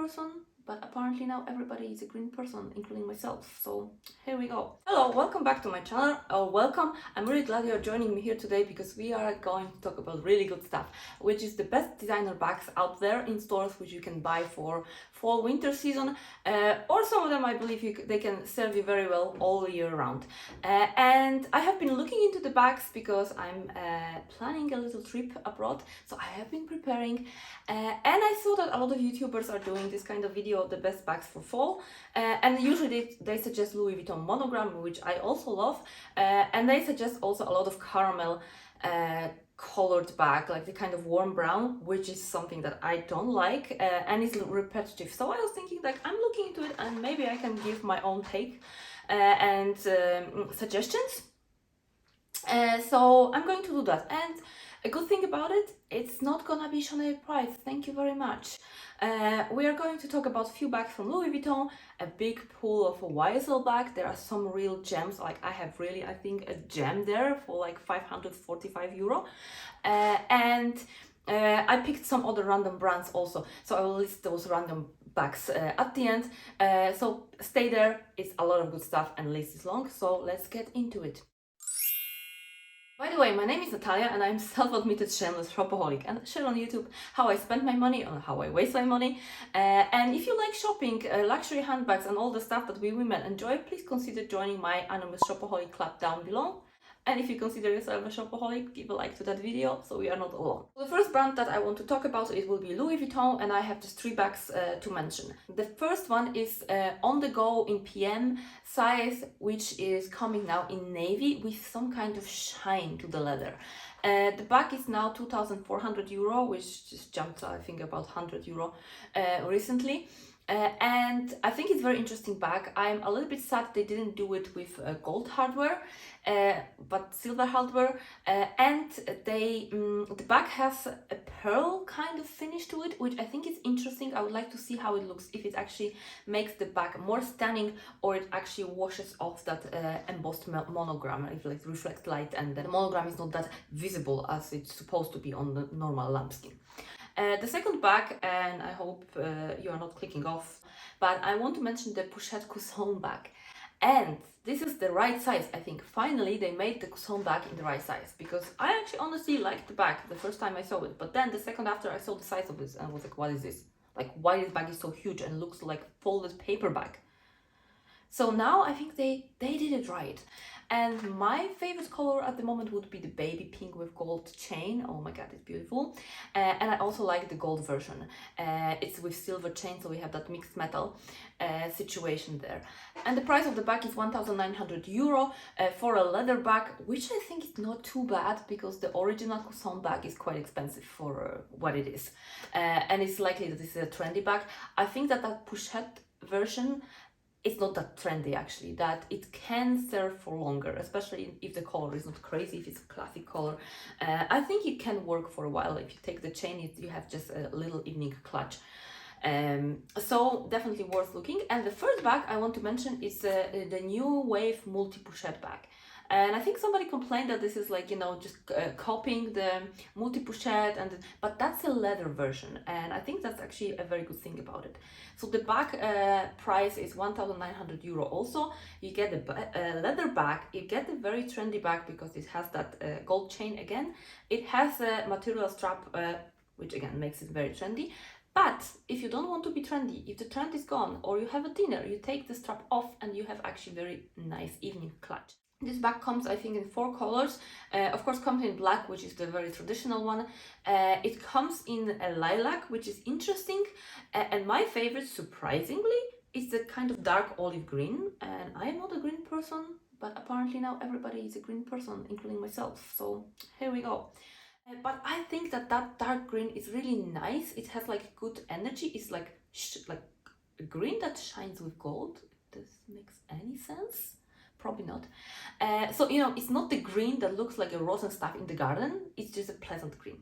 person, but apparently now everybody is a green person, including myself. So here we go. Hello, welcome back to my channel, or welcome. I'm really glad you're joining me here today because we are going to talk about really good stuff, which is the best designer bags out there in stores, which you can buy for fall winter season, or some of them I believe they can serve you very well all year round. And I have been looking into the bags because I'm planning a little trip abroad, so I have been preparing, and I saw that a lot of YouTubers are doing this kind of video of the best bags for fall, and usually they suggest Louis Vuitton Monogram, which I also love, and they suggest also a lot of caramel colored bag, like the kind of warm brown, which is something that I don't like, and it's repetitive. So I was thinking, like, I'm looking into it and maybe I can give my own take and suggestions. So I'm going to do that. And a good thing about it, it's not gonna be Chanel price. Thank you very much. We are going to talk about a few bags from Louis Vuitton, a big pool of a YSL bag. There are some real gems, like I have really, I think, a gem there for like 545 euro. And I picked some other random brands also, so I will list those random bags at the end. So stay there, it's a lot of good stuff and the list is long, so let's get into it. By the way, my name is Natalia and I'm self-admitted shameless shopaholic, and share on YouTube how I spend my money and how I waste my money. And if you like shopping, luxury handbags and all the stuff that we women enjoy, please consider joining my anonymous shopaholic club down below. And if you consider yourself a shopaholic, give a like to that video so we are not alone. The first brand that I want to talk about, it will be Louis Vuitton, and I have just 3 bags to mention. The first one is Onthego in PM size, which is coming now in navy with some kind of shine to the leather. The bag is now 2,400 euro, which just jumped, I think, about 100 euro recently. And I think it's a very interesting bag. I'm a little bit sad they didn't do it with gold hardware, but silver hardware, and the bag has a pearl kind of finish to it, which I think is interesting. I would like to see how it looks, if it actually makes the bag more stunning or it actually washes off that embossed monogram, if it reflects light and the monogram is not that visible as it's supposed to be on the normal lambskin. The second bag, and I hope you are not clicking off, but I want to mention the Pochette Coussin bag. And this is the right size, I think. Finally, they made the Coussin bag in the right size, because I actually honestly liked the bag the first time I saw it. But then the second after I saw the size of this and I was like, what is this? Like, why this bag is so huge and looks like folded paper bag? So now I think they did it right. And my favorite color at the moment would be the baby pink with gold chain. Oh my god, it's beautiful. And I also like the gold version. It's with silver chain, so we have that mixed metal situation there. And the price of the bag is 1,900 euro for a leather bag, which I think is not too bad, because the original Coussin bag is quite expensive for what it is. And it's likely that this is a trendy bag. I think that Pochette version, it's not that trendy actually, that it can serve for longer, especially if the color is not crazy, if it's a classic color. I think it can work for a while. If you take the chain, you have just a little evening clutch. So definitely worth looking. And the first bag I want to mention is the new wave multi-pochette bag. And I think somebody complained that this is like, you know, just copying the multi-pochette, but that's a leather version, and I think that's actually a very good thing about it. So the bag price is 1,900 euro also. You get a leather bag, you get a very trendy bag because it has that gold chain again. It has a material strap, which again makes it very trendy. But if you don't want to be trendy, if the trend is gone or you have a dinner, you take the strap off and you have actually very nice evening clutch. This bag comes, I think, in 4 colors. Of course, comes in black, which is the very traditional one. It comes in a lilac, which is interesting. And my favorite, surprisingly, is the kind of dark olive green. And I am not a green person, but apparently now everybody is a green person, including myself. So here we go. But I think that dark green is really nice. It has like good energy. It's like a green that shines with gold. Does this make any sense? Probably not. So, you know, it's not the green that looks like a rose and stuff in the garden. It's just a pleasant green.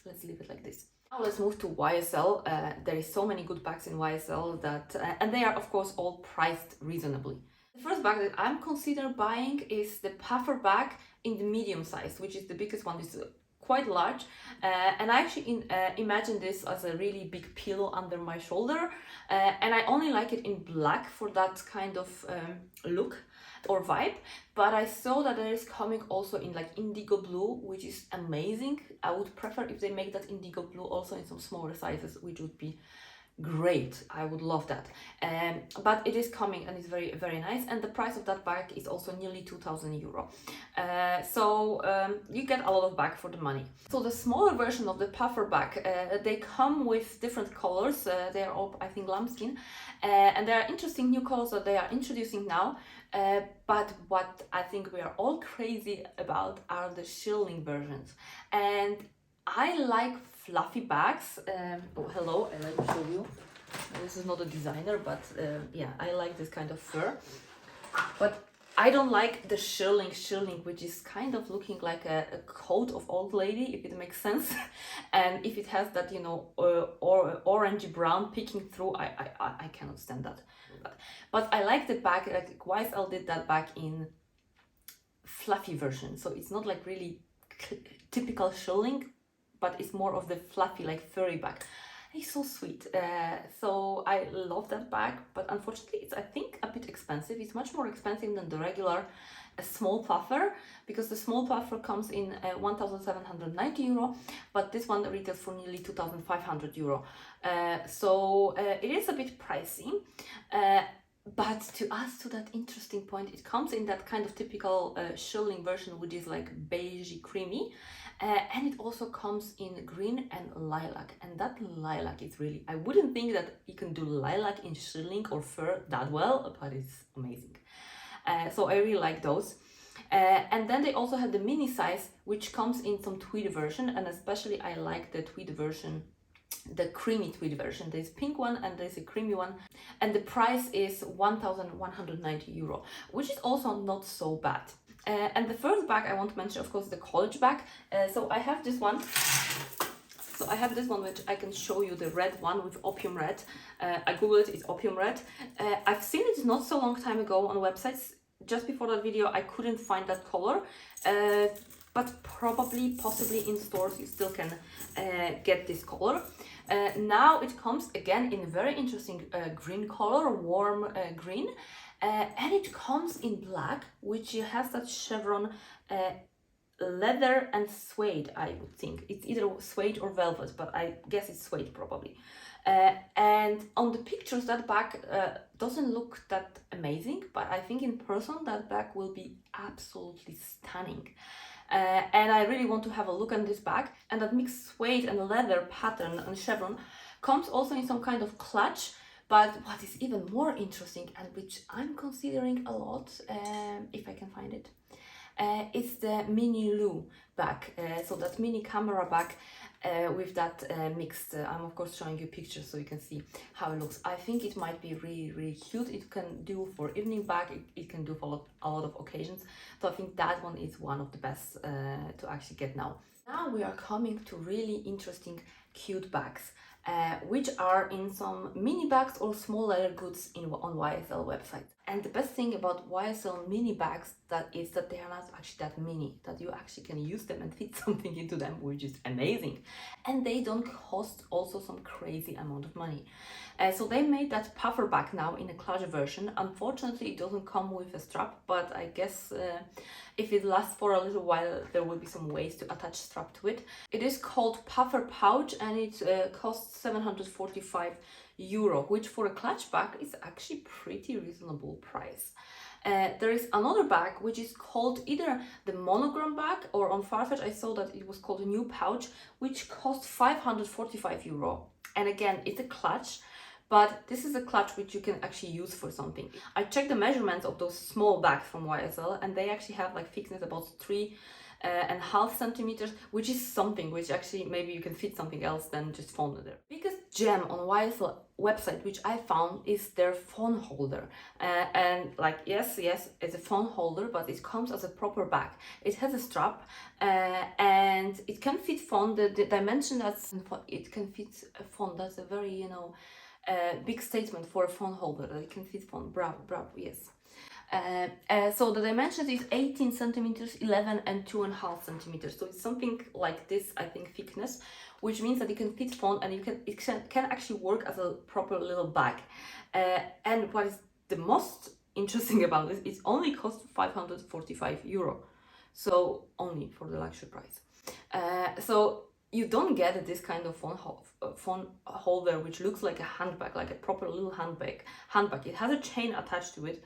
Let's leave it like this. Now let's move to YSL. There is so many good bags in YSL that, and they are of course all priced reasonably. The first bag that I'm considering buying is the Puffer bag in the medium size, which is the biggest one. Is quite large, and I actually imagine this as a really big pillow under my shoulder, and I only like it in black for that kind of look or vibe. But I saw that there is coming also in like indigo blue, which is amazing. I would prefer if they make that indigo blue also in some smaller sizes, which would be great. I would love that. But it is coming and it's very, very nice, and the price of that bag is also nearly 2,000 euro. So you get a lot of bag for the money. So the smaller version of the puffer bag, they come with different colors. They are all, I think, lambskin, and there are interesting new colors that they are introducing now. But what I think we are all crazy about are the Shearling versions, and I like fluffy bags. Oh, hello, I like to show you. This is not a designer, but yeah, I like this kind of fur. But I don't like the Shearling, which is kind of looking like a coat of old lady, if it makes sense. And if it has that, you know, orangey brown peeking through, I cannot stand that. But I like the bag, like YSL did that bag in fluffy version. So it's not like really typical Shearling, but it's more of the fluffy, like furry bag. It's so sweet. So I love that bag, but unfortunately it's, I think, a bit expensive. It's much more expensive than the regular small puffer, because the small puffer comes in 1,790 euro, but this one retails for nearly 2,500 euro. So it is a bit pricey. But to us, to that interesting point, it comes in that kind of typical Shearling version, which is like beigey creamy. And it also comes in green and lilac, and that lilac is really, I wouldn't think that you can do lilac in Shearling or fur that well, but it's amazing. So I really like those. And then they also have the mini size, which comes in some tweed version, and especially I like the tweed version, the creamy tweed version. There's pink one and there's a creamy one, and the price is 1,190 euro, which is also not so bad. And the first bag I want to mention, of course, the college bag. So I have this one. So I have this one, which I can show you, the red one with opium red. I googled it, it's opium red. I've seen it not so long time ago on websites. Just before that video, I couldn't find that color. But possibly in stores, you still can get this color. Now it comes again in a very interesting green color, warm green. And it comes in black, which has that chevron leather and suede, I would think. It's either suede or velvet, but I guess it's suede probably. And on the pictures, that bag doesn't look that amazing, but I think in person that bag will be absolutely stunning. And I really want to have a look at this bag. And that mixed suede and leather pattern and chevron comes also in some kind of clutch. But what is even more interesting, and which I'm considering a lot, if I can find it, is the Mini Lou bag. So that mini camera bag with that mixed, I'm of course showing you pictures so you can see how it looks. I think it might be really, really cute. It can do for evening bag, it can do for a lot of occasions. So I think that one is one of the best to actually get now. Now we are coming to really interesting, cute bags. Which are in some mini bags or small leather goods on YSL website. And the best thing about YSL mini bags is that they are not actually that mini, that you actually can use them and fit something into them, which is amazing. And they don't cost also some crazy amount of money. So they made that puffer bag now in a clutch version. Unfortunately, it doesn't come with a strap, but I guess if it lasts for a little while, there will be some ways to attach strap to it. It is called Puffer Pouch, and it costs 745 euro, which for a clutch bag is actually pretty reasonable price. There is another bag which is called either the Monogram bag, or on Farfetch I saw that it was called a new pouch, which costs 545 euro. And again, it's a clutch, but this is a clutch which you can actually use for something. I checked the measurements of those small bags from YSL, and they actually have like thickness about 3.5 centimeters, which is something which actually maybe you can fit something else than just phone there. Biggest gem on YSL website which I found is their phone holder, and like yes, it's a phone holder, but it comes as a proper bag. It has a strap, and it can fit phone. The dimension that's it can fit a phone, that's a very big statement for a phone holder, that it can fit phone. Bravo, yes. So the dimensions is 18 centimeters, 11 and 2.5 centimeters. So it's something like this, I think, thickness, which means that you can fit phone and it can actually work as a proper little bag. And what is the most interesting about this, it only costs €545. So only for the luxury price. So you don't get this kind of phone holder which looks like a handbag, like a proper little handbag. It has a chain attached to it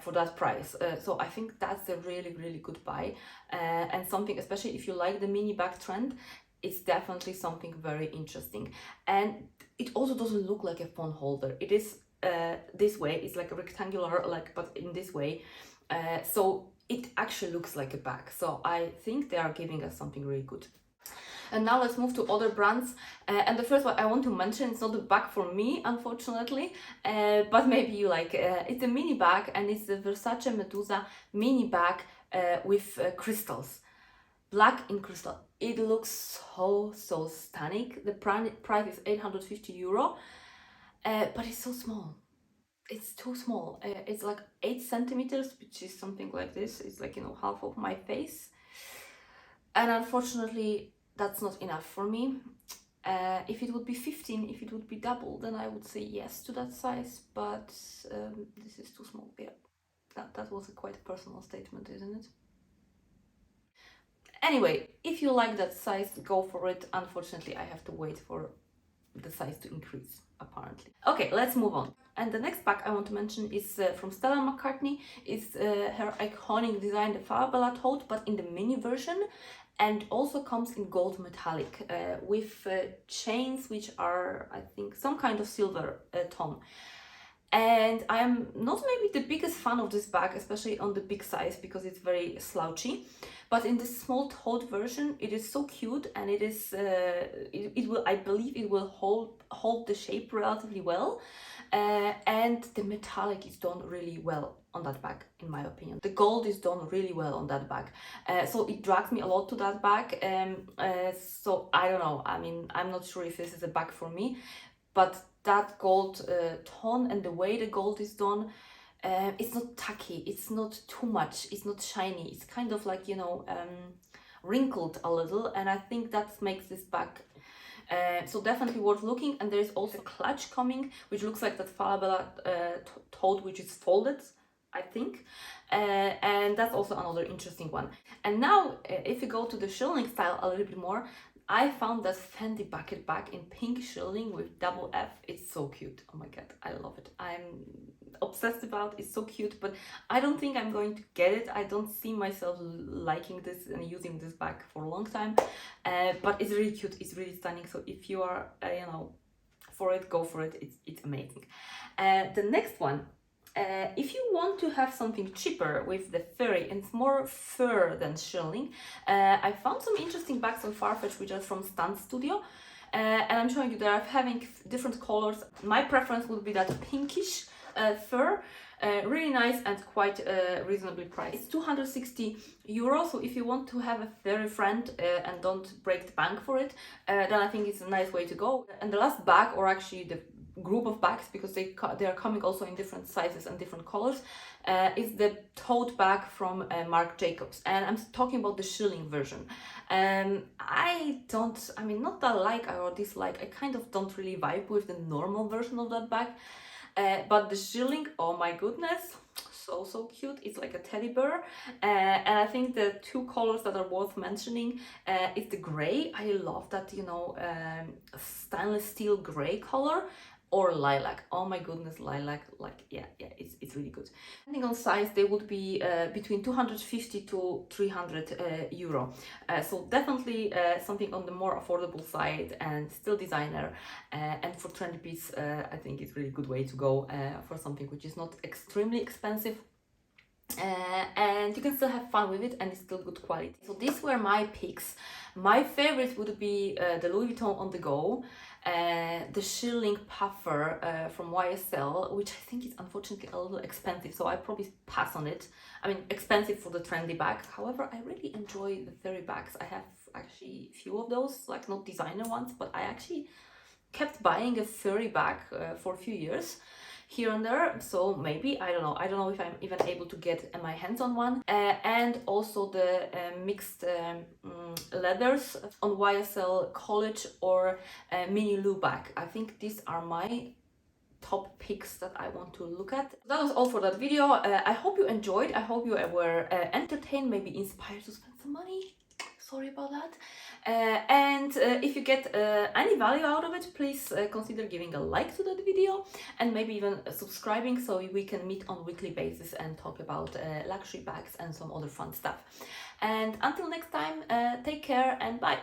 for that price. So I think that's a really good buy, and something, especially if you like the mini bag trend, it's definitely something very interesting. And it also doesn't look like a phone holder. It is this way. It's like a rectangular, but in this way. So it actually looks like a bag. So I think they are giving us something really good. And now let's move to other brands. And the first one I want to mention, it's not a bag for me, unfortunately, but maybe you like it. It's a mini bag, and it's the Versace Medusa mini bag with crystals. Black in crystal. It looks so stunning. The price is €850, but it's so small. It's too small. It's like 8 centimeters, which is something like this. It's like, half of my face. And unfortunately, that's not enough for me. If it would be 15, if it would be double, then I would say yes to that size, but this is too small. Yeah, that was a quite personal statement, isn't it? Anyway, if you like that size, go for it. Unfortunately, I have to wait for the size to increase, apparently. Okay, let's move on. And the next bag I want to mention is from Stella McCartney. It's her iconic design, the Falabella tote, but in the mini version, and also comes in gold metallic with chains which are, I think, some kind of silver tone. And I'm not maybe the biggest fan of this bag, especially on the big size, because it's very slouchy. But in the small tote version, it is so cute, and it is it will, I believe it will hold the shape relatively well. And the metallic is done really well on that bag, in my opinion. The gold is done really well on that bag. So it drags me a lot to that bag. So I don't know. I mean, I'm not sure if this is a bag for me, but that gold tone and the way the gold is done, it's not tacky, it's not too much, it's not shiny, it's kind of like, wrinkled a little, and I think that makes this bag so definitely worth looking. And there is also a clutch coming, which looks like that Falabella tote, which is folded, I think, and that's also another interesting one. And now, if you go to the Shearling style a little bit more, I found that Fendi bucket bag in pink Shearling with double F. It's so cute. Oh my god, I love it. I'm obsessed about it. It's so cute, but I don't think I'm going to get it. I don't see myself liking this and using this bag for a long time. But it's really cute. It's really stunning. So if you are, for it, go for it. It's amazing. The next one. If you want to have something cheaper with the furry, and it's more fur than Shearling, I found some interesting bags on Farfetch, which are from Stan Studio, and I'm showing you they are having different colors. My preference would be that pinkish fur, really nice and quite reasonably priced. It's €260, so if you want to have a furry friend and don't break the bank for it, then I think it's a nice way to go. And the last bag, or actually the group of bags, because they are coming also in different sizes and different colors, is the tote bag from Marc Jacobs, and I'm talking about the Shearling version. Not that I like or dislike, I kind of don't really vibe with the normal version of that bag, but the Shearling, oh my goodness, so cute. It's like a teddy bear, and I think the two colors that are worth mentioning is the gray. I love that, stainless steel gray color, or lilac. Oh my goodness, lilac, it's really good. Depending on size, they would be between 250 to €300. So definitely something on the more affordable side, and still designer, and for trendy piece, I think it's really good way to go for something which is not extremely expensive. And you can still have fun with it, and it's still good quality. So these were my picks. My favorite would be the Louis Vuitton Onthego, the Shearling Puffer from YSL, which I think is unfortunately a little expensive, so I probably pass on it. I mean, expensive for the trendy bag. However, I really enjoy the furry bags. I have actually a few of those, like not designer ones, but I actually kept buying a furry bag for a few years. here and there, so maybe, I don't know if I'm even able to get my hands on one. And also the mixed leathers on YSL College or Mini Lou bag. I think these are my top picks that I want to look at. That was all for that video. I hope you enjoyed. I hope you were entertained, maybe inspired to spend some money. Sorry about that. And if you get any value out of it, please consider giving a like to that video and maybe even subscribing, so we can meet on a weekly basis and talk about luxury bags and some other fun stuff. And until next time, take care and bye.